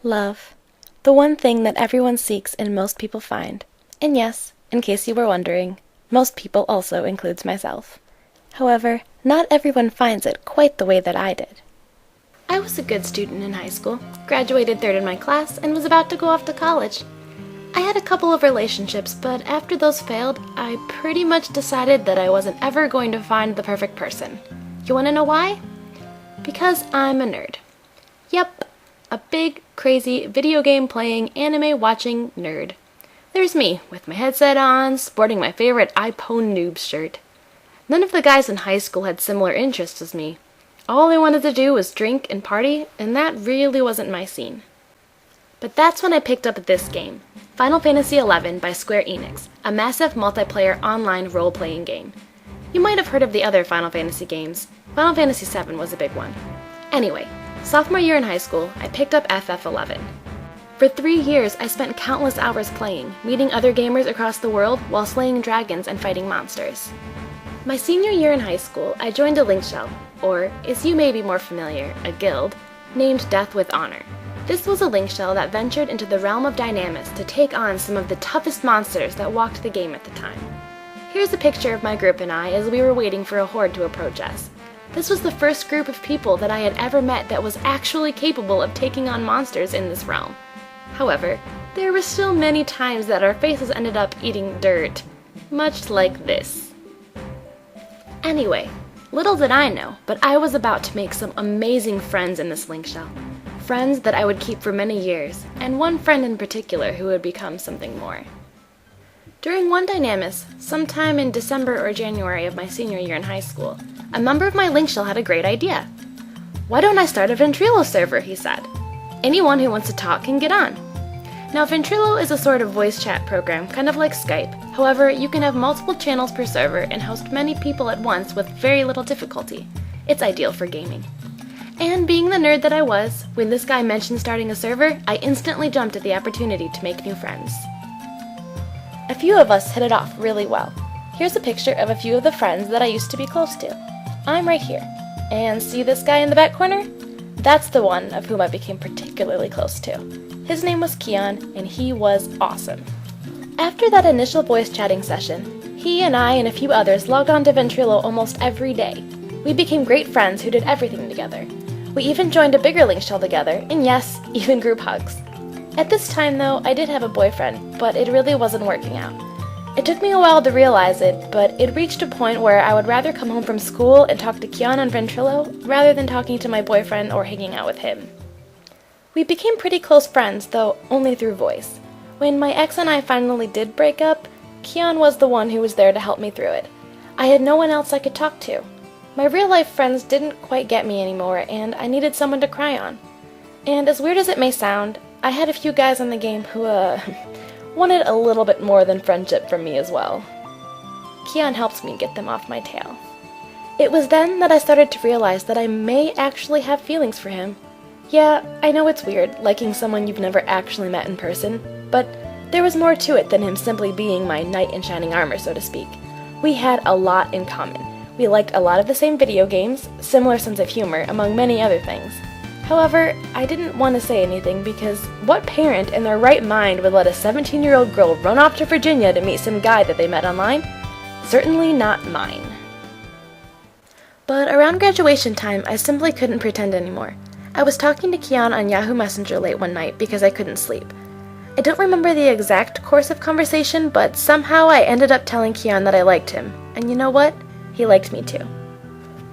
Love. The one thing that everyone seeks and most people find. And yes, in case you were wondering, most people also includes myself. However, not everyone finds it quite the way that I did. I was a good student in high school, graduated third in my class, and was about to go off to college. I had a couple of relationships, but after those failed, I pretty much decided that I wasn't ever going to find the perfect person. You want to know why? Because I'm a nerd. Yep, a big, crazy, video game playing, anime watching nerd. There's me, with my headset on, sporting my favorite iPhone noob shirt. None of the guys in high school had similar interests as me. All I wanted to do was drink and party, and that really wasn't my scene. But that's when I picked up this game, Final Fantasy XI by Square Enix, a massive multiplayer online role-playing game. You might have heard of the other Final Fantasy games. Final Fantasy VII was a big one. Anyway, sophomore year in high school, I picked up FF11. For 3 years, I spent countless hours playing, meeting other gamers across the world while slaying dragons and fighting monsters. My senior year in high school, I joined a link shell, or, as you may be more familiar, a guild, named Death with Honor. This was a link shell that ventured into the realm of Dynamis to take on some of the toughest monsters that walked the game at the time. Here's a picture of my group and I as we were waiting for a horde to approach us. This was the first group of people that I had ever met that was actually capable of taking on monsters in this realm. However, there were still many times that our faces ended up eating dirt, much like this. Anyway, little did I know, but I was about to make some amazing friends in this link shell. Friends that I would keep for many years, and one friend in particular who would become something more. During one Dynamis, sometime in December or January of my senior year in high school, a member of my link shell had a great idea. "Why don't I start a Ventrilo server?" he said. "Anyone who wants to talk can get on." Now, Ventrilo is a sort of voice chat program, kind of like Skype. However, you can have multiple channels per server and host many people at once with very little difficulty. It's ideal for gaming. And being the nerd that I was, when this guy mentioned starting a server, I instantly jumped at the opportunity to make new friends. A few of us hit it off really well. Here's a picture of a few of the friends that I used to be close to. I'm right here. And see this guy in the back corner? That's the one of whom I became particularly close to. His name was Keon, and he was awesome. After that initial voice chatting session, he and I and a few others logged on to Ventrilo almost every day. We became great friends who did everything together. We even joined a bigger link shell together, and yes, even group hugs. At this time though, I did have a boyfriend, but it really wasn't working out. It took me a while to realize it, but it reached a point where I would rather come home from school and talk to Keon on Ventrilo rather than talking to my boyfriend or hanging out with him. We became pretty close friends, though only through voice. When my ex and I finally did break up, Keon was the one who was there to help me through it. I had no one else I could talk to. My real-life friends didn't quite get me anymore, and I needed someone to cry on. And as weird as it may sound, I had a few guys in the game who, wanted a little bit more than friendship from me as well. Keon helped me get them off my tail. It was then that I started to realize that I may actually have feelings for him. Yeah, I know it's weird, liking someone you've never actually met in person, but there was more to it than him simply being my knight in shining armor, so to speak. We had a lot in common. We liked a lot of the same video games, similar sense of humor, among many other things. However, I didn't want to say anything because what parent in their right mind would let a 17-year-old girl run off to Virginia to meet some guy that they met online? Certainly not mine. But around graduation time, I simply couldn't pretend anymore. I was talking to Keon on Yahoo Messenger late one night because I couldn't sleep. I don't remember the exact course of conversation, but somehow I ended up telling Keon that I liked him. And you know what? He liked me too.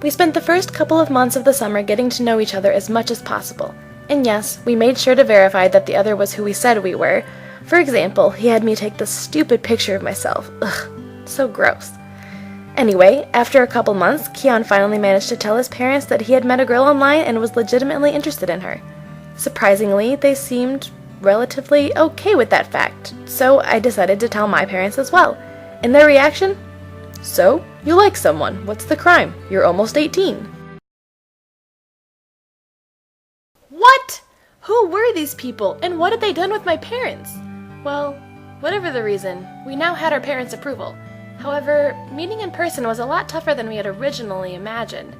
We spent the first couple of months of the summer getting to know each other as much as possible. And yes, we made sure to verify that the other was who we said we were. For example, he had me take this stupid picture of myself. Ugh, so gross. Anyway, after a couple months, Keon finally managed to tell his parents that he had met a girl online and was legitimately interested in her. Surprisingly, they seemed relatively okay with that fact, so I decided to tell my parents as well. And their reaction? "So, you like someone. What's the crime? You're almost 18. What? Who were these people, and what had they done with my parents? Well, whatever the reason, we now had our parents' approval. However, meeting in person was a lot tougher than we had originally imagined.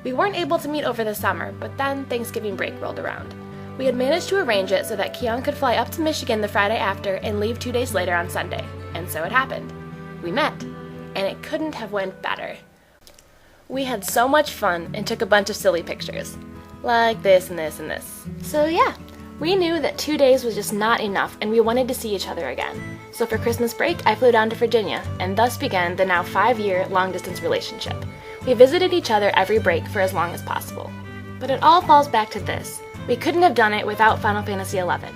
We weren't able to meet over the summer, but then Thanksgiving break rolled around. We had managed to arrange it so that Keon could fly up to Michigan the Friday after and leave 2 days later on Sunday. And so it happened. We met, and it couldn't have went better. We had so much fun and took a bunch of silly pictures. Like this and this and this. So yeah, we knew that 2 days was just not enough and we wanted to see each other again. So for Christmas break, I flew down to Virginia, and thus began the now 5-year long-distance relationship. We visited each other every break for as long as possible. But it all falls back to this. We couldn't have done it without Final Fantasy XI.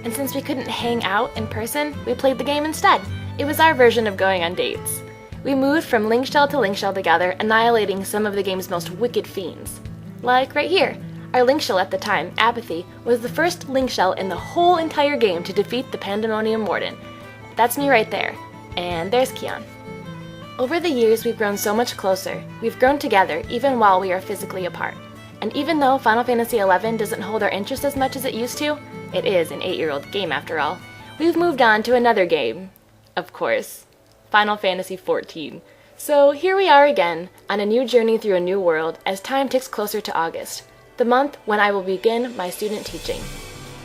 And since we couldn't hang out in person, we played the game instead. It was our version of going on dates. We moved from link shell to link shell together, annihilating some of the game's most wicked fiends. Like right here. Our link shell at the time, Apathy, was the first link shell in the whole entire game to defeat the Pandemonium Warden. That's me right there. And there's Keon. Over the years, we've grown so much closer. We've grown together, even while we are physically apart. And even though Final Fantasy XI doesn't hold our interest as much as it used to, it is an 8-year-old game after all, we've moved on to another game. Of course. Final Fantasy XIV. So here we are again, on a new journey through a new world as time ticks closer to August, the month when I will begin my student teaching.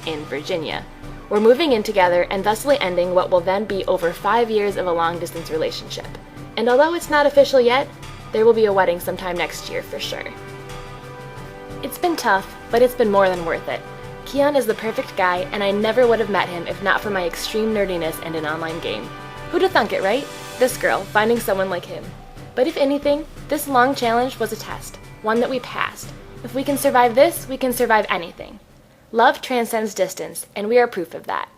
In Virginia. We're moving in together and thusly ending what will then be over 5 years of a long-distance relationship. And although it's not official yet, there will be a wedding sometime next year for sure. It's been tough, but it's been more than worth it. Keon is the perfect guy, and I never would have met him if not for my extreme nerdiness and an online game. Who'd have thunk it, right? This girl, finding someone like him. But if anything, this long challenge was a test, one that we passed. If we can survive this, we can survive anything. Love transcends distance, and we are proof of that.